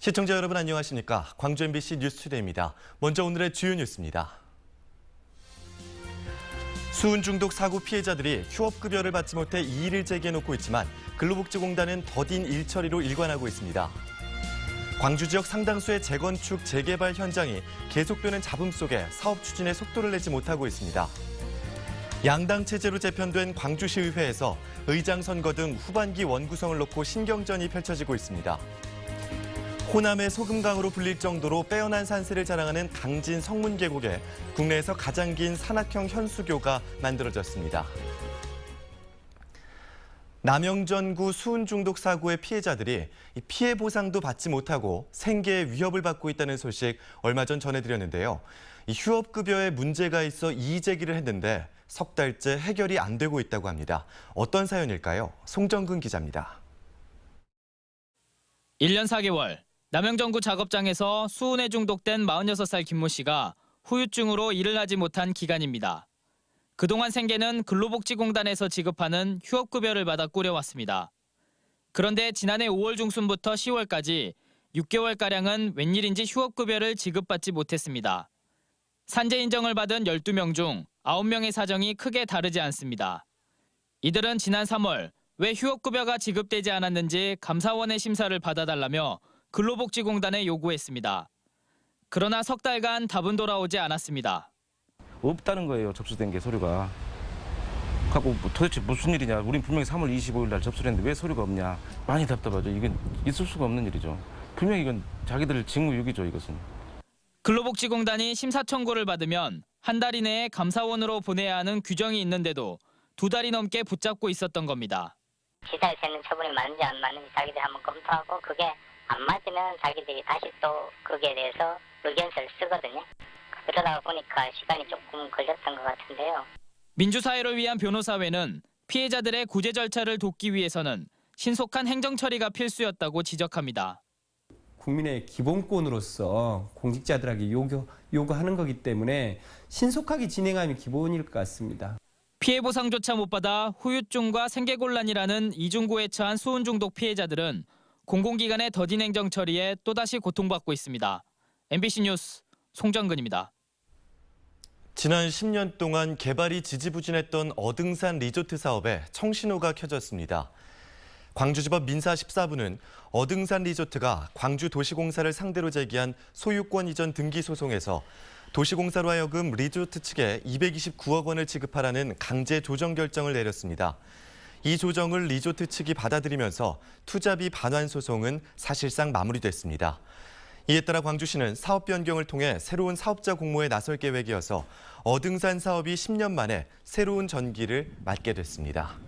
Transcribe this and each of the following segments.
시청자 여러분 안녕하십니까? 광주 MBC 뉴스투데이입니다. 먼저 오늘의 주요 뉴스입니다. 수은 중독 사고 피해자들이 휴업급여를 받지 못해 이의를 제기해놓고 있지만 근로복지공단은 더딘 일처리로 일관하고 있습니다. 광주 지역 상당수의 재건축, 재개발 현장이 계속되는 잡음 속에 사업 추진에 속도를 내지 못하고 있습니다. 양당 체제로 재편된 광주시의회에서 의장 선거 등 후반기 원구성을 놓고 신경전이 펼쳐지고 있습니다. 호남의 소금강으로 불릴 정도로 빼어난 산세를 자랑하는 강진 성문 계곡에 국내에서 가장 긴 산악형 현수교가 만들어졌습니다. 남영전구 수은 중독 사고의 피해자들이 피해 보상도 받지 못하고 생계에 위협을 받고 있다는 소식 얼마 전 전해드렸는데요. 휴업급여에 문제가 있어 이의 제기를 했는데 석 달째 해결이 안 되고 있다고 합니다. 어떤 사연일까요? 송정근 기자입니다. 1년 4개월, 남영전구 작업장에서 수은에 중독된 46살 김모 씨가 후유증으로 일을 하지 못한 기간입니다. 그동안 생계는 근로복지공단에서 지급하는 휴업급여를 받아 꾸려왔습니다. 그런데 지난해 5월 중순부터 10월까지 6개월가량은 웬일인지 휴업급여를 지급받지 못했습니다. 산재 인정을 받은 12명 중 9명의 사정이 크게 다르지 않습니다. 이들은 지난 3월 왜 휴업급여가 지급되지 않았는지 감사원의 심사를 받아달라며 근로복지공단에 요구했습니다. 그러나 석 달간 답은 돌아오지 않았습니다. 없다는 거예요, 접수된 게 서류가. 갖고 도대체 무슨 일이냐. 우린 분명히 3월 25일 날 접수를 했는데 왜 서류가 없냐. 많이 답답하죠. 이건 있을 수가 없는 일이죠. 분명히 이건 자기들 직무유기죠, 이것은. 근로복지공단이 심사 청구를 받으면 한 달 이내에 감사원으로 보내야 하는 규정이 있는데도 2달이 넘게 붙잡고 있었던 겁니다. 시사에 세는 처분이 맞는지 안 맞는지 자기들이 한번 검토하고 그게 안 맞으면 자기들이 다시 또 거기에 대해서 의견서를 쓰거든요. 그러다 보니까 시간이 조금 걸렸던 것 같은데요. 민주사회를 위한 변호사회는 피해자들의 구제 절차를 돕기 위해서는 신속한 행정 처리가 필수였다고 지적합니다. 국민의 기본권으로서 공직자들에게 요구하는 거기 때문에 신속하게 진행하면 기본일 것 같습니다. 피해 보상조차 못 받아 후유증과 생계곤란이라는 이중고에 처한 수은 중독 피해자들은 공공기관의 더딘 행정 처리에 또다시 고통받고 있습니다. MBC 뉴스 송정근입니다. 지난 10년 동안 개발이 지지부진했던 어등산 리조트 사업에 청신호가 켜졌습니다. 광주지법 민사 14부는 어등산 리조트가 광주도시공사를 상대로 제기한 소유권 이전 등기 소송에서 도시공사로 하여금 리조트 측에 229억 원을 지급하라는 강제 조정 결정을 내렸습니다. 이 조정을 리조트 측이 받아들이면서 투자비 반환 소송은 사실상 마무리됐습니다. 이에 따라 광주시는 사업 변경을 통해 새로운 사업자 공모에 나설 계획이어서 어등산 사업이 10년 만에 새로운 전기를 맞게 됐습니다.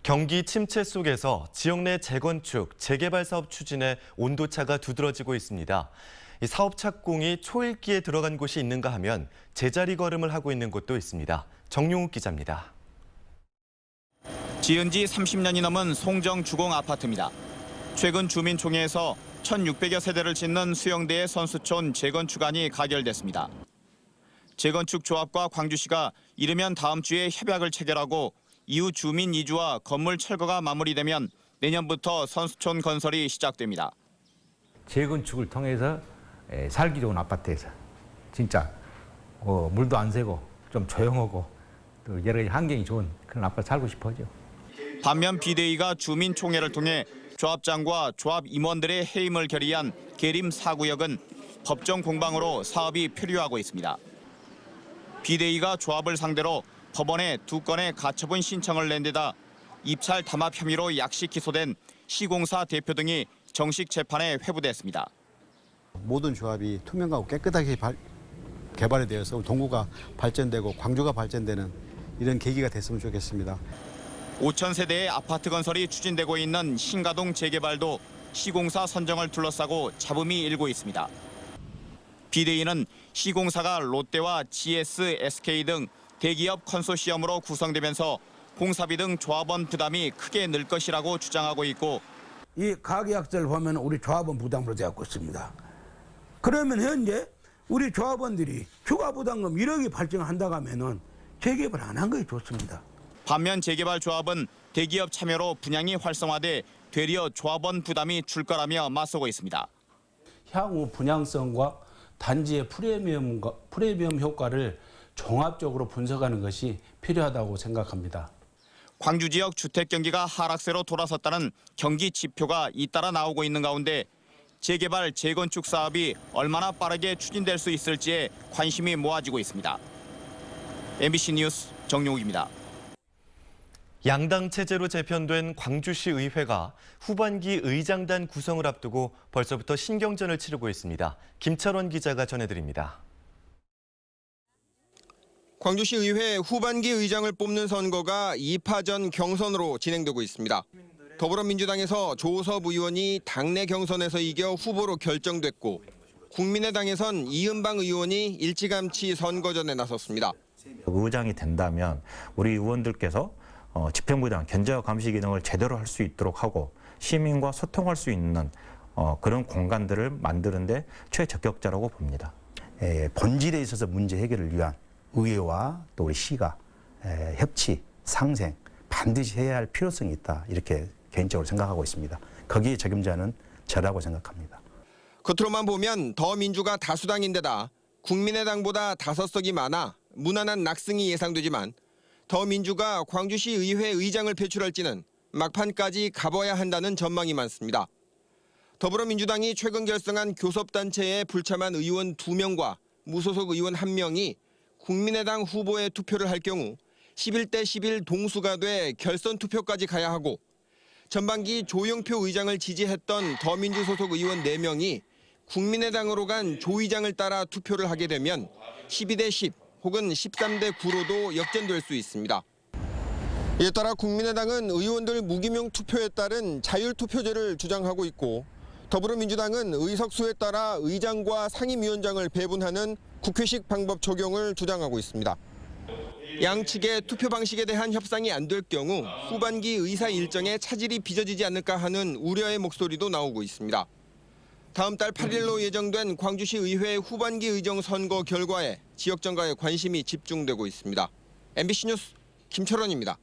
경기 침체 속에서 지역 내 재건축, 재개발 사업 추진에 온도차가 두드러지고 있습니다. 이 사업 착공이 초읽기에 들어간 곳이 있는가 하면 제자리 걸음을 하고 있는 곳도 있습니다. 정용욱 기자입니다. 지은 지 30년이 넘은 송정 주공 아파트입니다. 최근 주민총회에서 1,600여 세대를 짓는 수영대의 선수촌 재건축안이 가결됐습니다. 재건축 조합과 광주시가 이르면 다음 주에 협약을 체결하고 이후 주민 이주와 건물 철거가 마무리되면 내년부터 선수촌 건설이 시작됩니다. 재건축을 통해서 살기 좋은 아파트에서 진짜 물도 안 새고 좀 조용하고 또 여러 가지 환경이 좋은 그런 아파트 살고 싶어죠. 반면 비대위가 주민총회를 통해 조합장과 조합 임원들의 해임을 결의한 계림 4구역은 법정 공방으로 사업이 표류하고 있습니다. 비대위가 조합을 상대로 법원에 2건의 가처분 신청을 낸 데다 입찰 담합 혐의로 약식 기소된 시공사 대표 등이 정식 재판에 회부됐습니다. 모든 조합이 투명하고 깨끗하게 개발이 되어서 동구가 발전되고 광주가 발전되는 이런 계기가 됐으면 좋겠습니다. 5,000세대의 아파트 건설이 추진되고 있는 신가동 재개발도 시공사 선정을 둘러싸고 잡음이 일고 있습니다. 비대위는 시공사가 롯데와 GS, SK 등 대기업 컨소시엄으로 구성되면서 공사비 등 조합원 부담이 크게 늘 것이라고 주장하고 있고 이 가계약서를 보면 우리 조합원 부담으로 되고 있습니다. 그러면 현재 우리 조합원들이 추가 부담금 1억이 발생한다고 하면은 재개발 안 한 것이 좋습니다. 반면 재개발 조합은 대기업 참여로 분양이 활성화돼 되려 조합원 부담이 줄 거라며 맞서고 있습니다. 향후 분양성과 단지의 프리미엄 효과를 종합적으로 분석하는 것이 필요하다고 생각합니다. 광주 지역 주택 경기가 하락세로 돌아섰다는 경기 지표가 잇따라 나오고 있는 가운데 재개발, 재건축 사업이 얼마나 빠르게 추진될 수 있을지에 관심이 모아지고 있습니다. MBC 뉴스 정용욱입니다. 양당 체제로 재편된 광주시 의회가 후반기 의장단 구성을 앞두고 벌써부터 신경전을 치르고 있습니다. 김철원 기자가 전해드립니다. 광주시 의회 후반기 의장을 뽑는 선거가 2파전 경선으로 진행되고 있습니다. 더불어민주당에서 조섭 의원이 당내 경선에서 이겨 후보로 결정됐고 국민의당에선 이은방 의원이 일찌감치 선거전에 나섰습니다. 의장이 된다면 우리 의원들께서 집행부당 견제와 감시 기능을 제대로 할 수 있도록 하고 시민과 소통할 수 있는 그런 공간들을 만드는 데 최적격자라고 봅니다. 본질에 있어서 문제 해결을 위한 의회와 또 우리 시가 협치, 상생 반드시 해야 할 필요성이 있다. 이렇게 개인적으로 생각하고 있습니다. 거기에 책임자는 저라고 생각합니다. 겉으로만 보면 더민주가 다수당인데다 국민의당보다 5석이 많아 무난한 낙승이 예상되지만 더민주가 광주시 의회 의장을 배출할지는 막판까지 가봐야 한다는 전망이 많습니다. 더불어민주당이 최근 결성한 교섭단체의 불참한 의원 2명과 무소속 의원 1명이 국민의당 후보에 투표를 할 경우 11대 11 동수가 돼 결선 투표까지 가야 하고 전반기 조영표 의장을 지지했던 더민주 소속 의원 4명이 국민의당으로 간 조 의장을 따라 투표를 하게 되면 12대 10 혹은 13대 9로도 역전될 수 있습니다. 이에 따라 국민의당은 의원들 무기명 투표에 따른 자율투표제를 주장하고 있고 더불어민주당은 의석수에 따라 의장과 상임위원장을 배분하는 국회식 방법 적용을 주장하고 있습니다. 양측의 투표 방식에 대한 협상이 안 될 경우 후반기 의사 일정에 차질이 빚어지지 않을까 하는 우려의 목소리도 나오고 있습니다. 다음 달 8일로 예정된 광주시 의회 후반기 의정 선거 결과에 지역 정가의 관심이 집중되고 있습니다. MBC 뉴스 김철원입니다.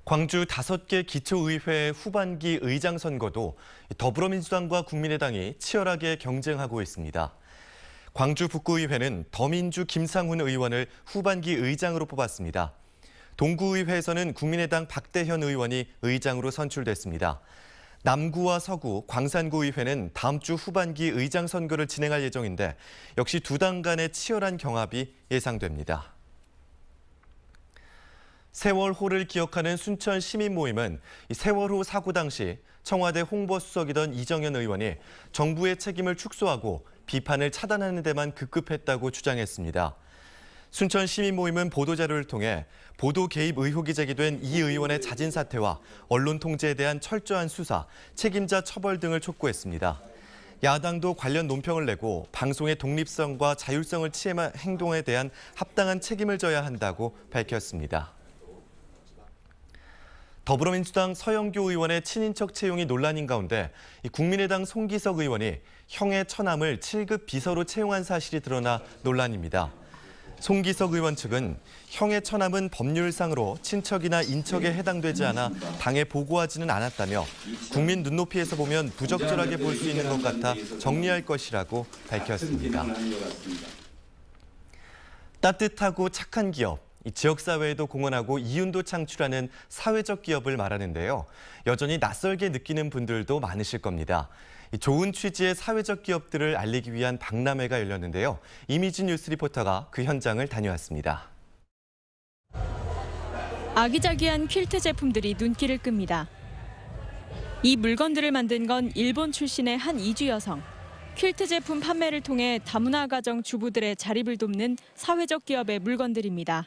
광주 5개 기초의회 후반기 의장 선거도 더불어민주당과 국민의당이 치열하게 경쟁하고 있습니다. 광주 북구의회는 더민주 김상훈 의원을 후반기 의장으로 뽑았습니다. 동구의회에서는 국민의당 박대현 의원이 의장으로 선출됐습니다. 남구와 서구, 광산구 의회는 다음 주 후반기 의장 선거를 진행할 예정인데 역시 두 당 간의 치열한 경합이 예상됩니다. 세월호를 기억하는 순천 시민 모임은 세월호 사고 당시 청와대 홍보수석이던 이정현 의원이 정부의 책임을 축소하고 비판을 차단하는 데만 급급했다고 주장했습니다. 순천 시민 모임은 보도자료를 통해 보도 개입 의혹이 제기된 이 의원의 자진 사퇴와 언론 통제에 대한 철저한 수사, 책임자 처벌 등을 촉구했습니다. 야당도 관련 논평을 내고 방송의 독립성과 자율성을 침해한 행동에 대한 합당한 책임을 져야 한다고 밝혔습니다. 더불어민주당 서영교 의원의 친인척 채용이 논란인 가운데 국민의당 송기석 의원이 형의 처남을 7급 비서로 채용한 사실이 드러나 논란입니다. 송기석 의원 측은 형의 처남은 법률상으로 친척이나 인척에 해당되지 않아 당에 보고하지는 않았다며 국민 눈높이에서 보면 부적절하게 볼 수 있는 것 같아 정리할 것이라고 밝혔습니다. 따뜻하고 착한 기업. 지역사회에도 공헌하고 이윤도 창출하는 사회적 기업을 말하는데요. 여전히 낯설게 느끼는 분들도 많으실 겁니다. 좋은 취지의 사회적 기업들을 알리기 위한 박람회가 열렸는데요. 이미진 뉴스 리포터가 그 현장을 다녀왔습니다. 아기자기한 퀼트 제품들이 눈길을 끕니다. 이 물건들을 만든 건 일본 출신의 한 이주 여성. 퀼트 제품 판매를 통해 다문화 가정 주부들의 자립을 돕는 사회적 기업의 물건들입니다.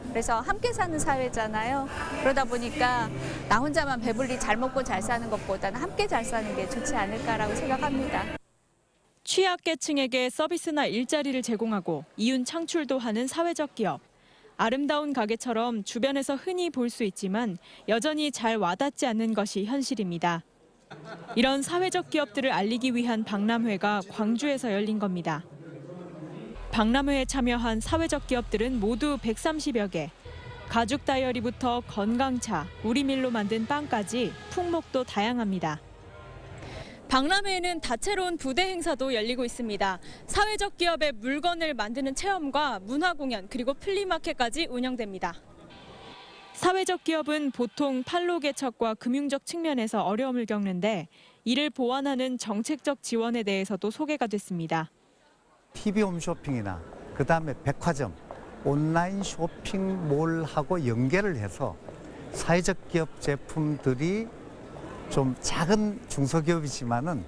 그래서 함께 사는 사회잖아요. 그러다 보니까 나 혼자만 배불리 잘 먹고 잘 사는 것보다는 함께 잘 사는 게 좋지 않을까라고 생각합니다. 취약계층에게 서비스나 일자리를 제공하고 이윤 창출도 하는 사회적 기업. 아름다운 가게처럼 주변에서 흔히 볼 수 있지만 여전히 잘 와닿지 않는 것이 현실입니다. 이런 사회적 기업들을 알리기 위한 박람회가 광주에서 열린 겁니다. 박람회에 참여한 사회적 기업들은 모두 130여 개. 가죽 다이어리부터 건강차, 우리밀로 만든 빵까지 품목도 다양합니다. 박람회에는 다채로운 부대 행사도 열리고 있습니다. 사회적 기업의 물건을 만드는 체험과 문화 공연 그리고 플리마켓까지 운영됩니다. 사회적 기업은 보통 판로 개척과 금융적 측면에서 어려움을 겪는데 이를 보완하는 정책적 지원에 대해서도 소개가 됐습니다. TV 홈쇼핑이나 그다음에 백화점, 온라인 쇼핑몰하고 연계를 해서 사회적 기업 제품들이 좀 작은 중소기업이지만은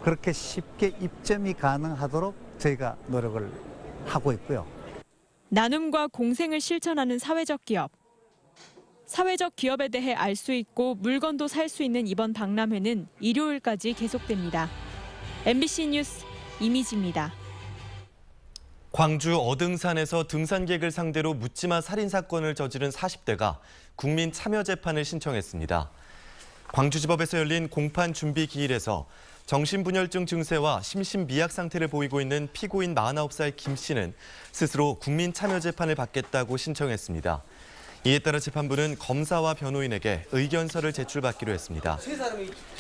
그렇게 쉽게 입점이 가능하도록 저희가 노력을 하고 있고요. 나눔과 공생을 실천하는 사회적 기업. 사회적 기업에 대해 알 수 있고 물건도 살 수 있는 이번 박람회는 일요일까지 계속됩니다. MBC 뉴스 이미지입니다. 광주 어등산에서 등산객을 상대로 묻지마 살인 사건을 저지른 40대가 국민 참여 재판을 신청했습니다. 광주지법에서 열린 공판 준비 기일에서 정신분열증 증세와 심신미약 상태를 보이고 있는 피고인 49살 김 씨는 스스로 국민 참여 재판을 받겠다고 신청했습니다. 이에 따라 재판부는 검사와 변호인에게 의견서를 제출받기로 했습니다.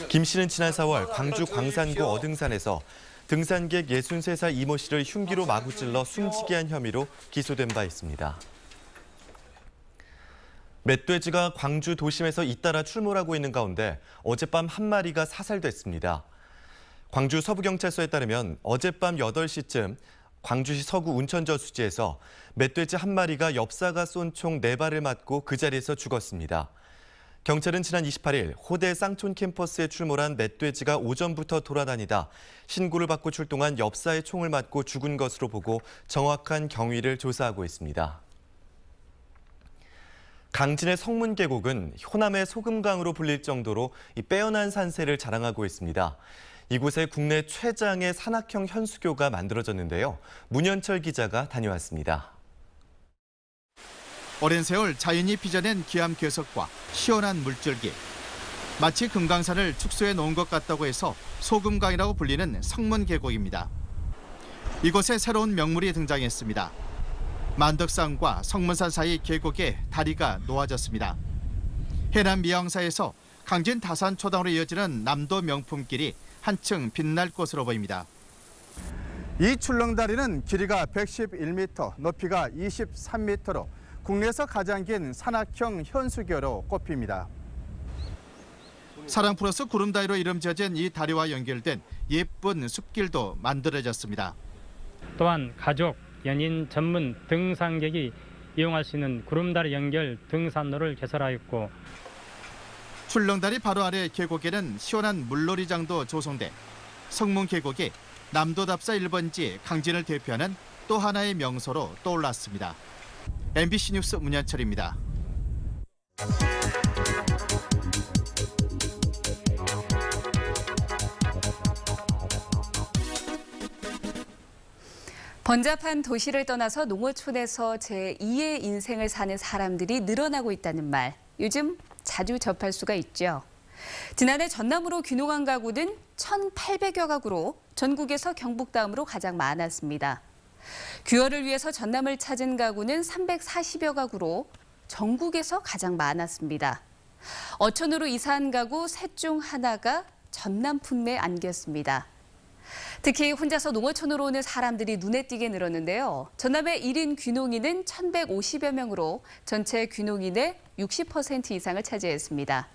김 씨는 지난 4월 광주 광산구 어등산에서 등산객 63살 이모 씨를 흉기로 마구 찔러 숨지게 한 혐의로 기소된 바 있습니다. 멧돼지가 광주 도심에서 잇따라 출몰하고 있는 가운데 어젯밤 한 마리가 사살됐습니다. 광주 서부경찰서에 따르면 어젯밤 8시쯤 광주시 서구 운천저수지에서 멧돼지 한 마리가 엽사가 쏜 총 4발을 맞고 그 자리에서 죽었습니다. 경찰은 지난 28일 호대 쌍촌 캠퍼스에 출몰한 멧돼지가 오전부터 돌아다니다 신고를 받고 출동한 엽사의 총을 맞고 죽은 것으로 보고 정확한 경위를 조사하고 있습니다. 강진의 성문 계곡은 호남의 소금강으로 불릴 정도로 빼어난 산세를 자랑하고 있습니다. 이곳에 국내 최장의 산악형 현수교가 만들어졌는데요. 문현철 기자가 다녀왔습니다. 오랜 세월 자연이 빚어낸 기암 괴석과 시원한 물줄기. 마치 금강산을 축소해 놓은 것 같다고 해서 소금강이라고 불리는 성문 계곡입니다. 이곳에 새로운 명물이 등장했습니다. 만덕산과 성문산 사이 계곡에 다리가 놓아졌습니다. 해남 미양사에서 강진 다산초당으로 이어지는 남도 명품길이 한층 빛날 것으로 보입니다. 이 출렁다리는 길이가 111m, 높이가 23m로 국내에서 가장 긴 산악형 현수교로 꼽힙니다. 사랑 플러스 구름다리로 이름 지어진 이 다리와 연결된 예쁜 숲길도 만들어졌습니다. 또한 가족, 연인 전문 등산객이 이용할 수 있는 구름다리 연결 등산로를 개설하였고 출렁다리 바로 아래 계곡에는 시원한 물놀이장도 조성돼 성문 계곡이 남도답사 1번지 강진을 대표하는 또 하나의 명소로 떠올랐습니다. MBC 뉴스 문현철입니다. 번잡한 도시를 떠나서 농어촌에서 제2의 인생을 사는 사람들이 늘어나고 있다는 말, 요즘 자주 접할 수가 있죠. 지난해 전남으로 귀농한 가구는 1,800여 가구로 전국에서 경북 다음으로 가장 많았습니다. 귀화를 위해서 전남을 찾은 가구는 340여 가구로 전국에서 가장 많았습니다. 어촌으로 이사한 가구 셋 중 하나가 전남 품매에 안겼습니다. 특히 혼자서 농어촌으로 오는 사람들이 눈에 띄게 늘었는데요. 전남의 1인 귀농인은 1,150여 명으로 전체 귀농인의 60% 이상을 차지했습니다.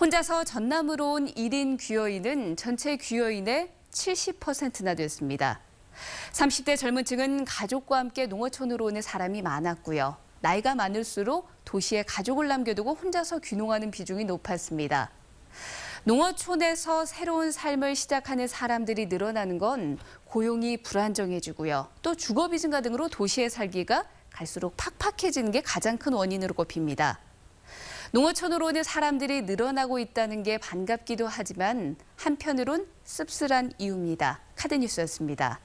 혼자서 전남으로 온 1인 귀여인은 전체 귀여인의 70%나 됐습니다. 30대 젊은 층은 가족과 함께 농어촌으로 오는 사람이 많았고요. 나이가 많을수록 도시에 가족을 남겨두고 혼자서 귀농하는 비중이 높았습니다. 농어촌에서 새로운 삶을 시작하는 사람들이 늘어나는 건 고용이 불안정해지고요. 또 주거비 증가 등으로 도시에 살기가 갈수록 팍팍해지는 게 가장 큰 원인으로 꼽힙니다. 농어촌으로 오는 사람들이 늘어나고 있다는 게 반갑기도 하지만 한편으론 씁쓸한 이유입니다. 카드뉴스였습니다.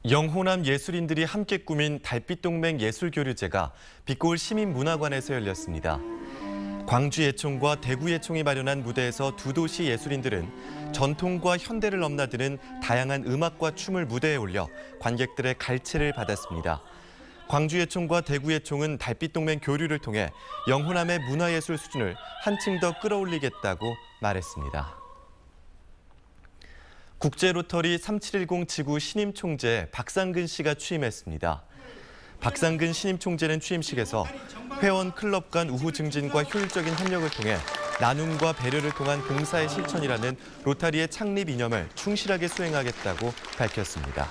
영호남 예술인들이 함께 꾸민 달빛동맹 예술교류제가 빛고울 시민문화관에서 열렸습니다. 광주 예총과 대구 예총이 마련한 무대에서 두 도시 예술인들은 전통과 현대를 넘나드는 다양한 음악과 춤을 무대에 올려 관객들의 갈채를 받았습니다. 광주예총과 대구예총은 달빛동맹 교류를 통해 영호남의 문화예술 수준을 한층 더 끌어올리겠다고 말했습니다. 국제로터리 3710 지구 신임 총재 박상근 씨가 취임했습니다. 박상근 신임 총재는 취임식에서 회원 클럽 간 우호 증진과 효율적인 협력을 통해 나눔과 배려를 통한 봉사의 실천이라는 로타리의 창립 이념을 충실하게 수행하겠다고 밝혔습니다.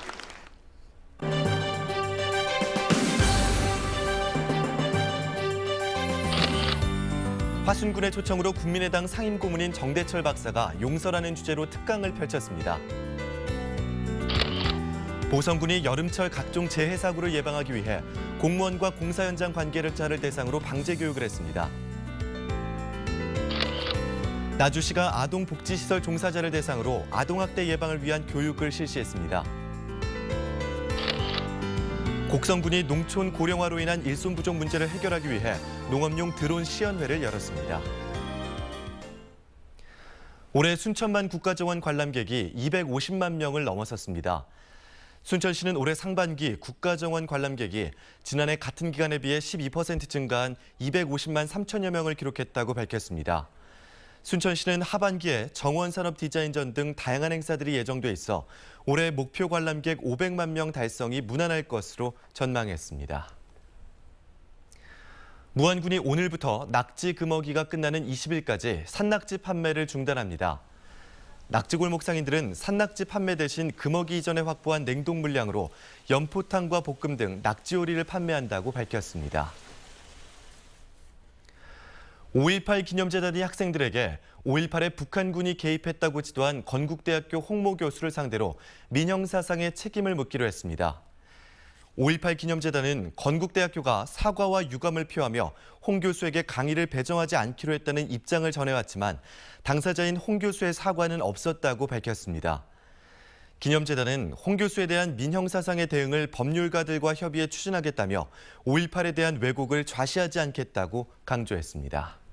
화순군의 초청으로 국민의당 상임고문인 정대철 박사가 용서라는 주제로 특강을 펼쳤습니다. 보성군이 여름철 각종 재해 사고를 예방하기 위해 공무원과 공사 현장 관계자를 대상으로 방제 교육을 했습니다. 나주시가 아동복지시설 종사자를 대상으로 아동학대 예방을 위한 교육을 실시했습니다. 곡성군이 농촌 고령화로 인한 일손 부족 문제를 해결하기 위해 농업용 드론 시연회를 열었습니다. 올해 순천만 국가정원 관람객이 250만 명을 넘어섰습니다. 순천시는 올해 상반기 국가정원 관람객이 지난해 같은 기간에 비해 12% 증가한 250만 3천여 명을 기록했다고 밝혔습니다. 순천시는 하반기에 정원산업 디자인전 등 다양한 행사들이 예정돼 있어 올해 목표 관람객 500만 명 달성이 무난할 것으로 전망했습니다. 무안군이 오늘부터 낙지 금어기가 끝나는 20일까지 산낙지 판매를 중단합니다. 낙지골목 상인들은 산낙지 판매 대신 금어기 이전에 확보한 냉동 물량으로 연포탕과 볶음 등 낙지 요리를 판매한다고 밝혔습니다. 5.18 기념재단이 학생들에게 5.18에 북한군이 개입했다고 지도한 건국대학교 홍모 교수를 상대로 민형사상의 책임을 묻기로 했습니다. 5.18 기념재단은 건국대학교가 사과와 유감을 표하며 홍 교수에게 강의를 배정하지 않기로 했다는 입장을 전해왔지만 당사자인 홍 교수의 사과는 없었다고 밝혔습니다. 기념재단은 홍 교수에 대한 민형사상의 대응을 법률가들과 협의해 추진하겠다며 5.18에 대한 왜곡을 좌시하지 않겠다고 강조했습니다.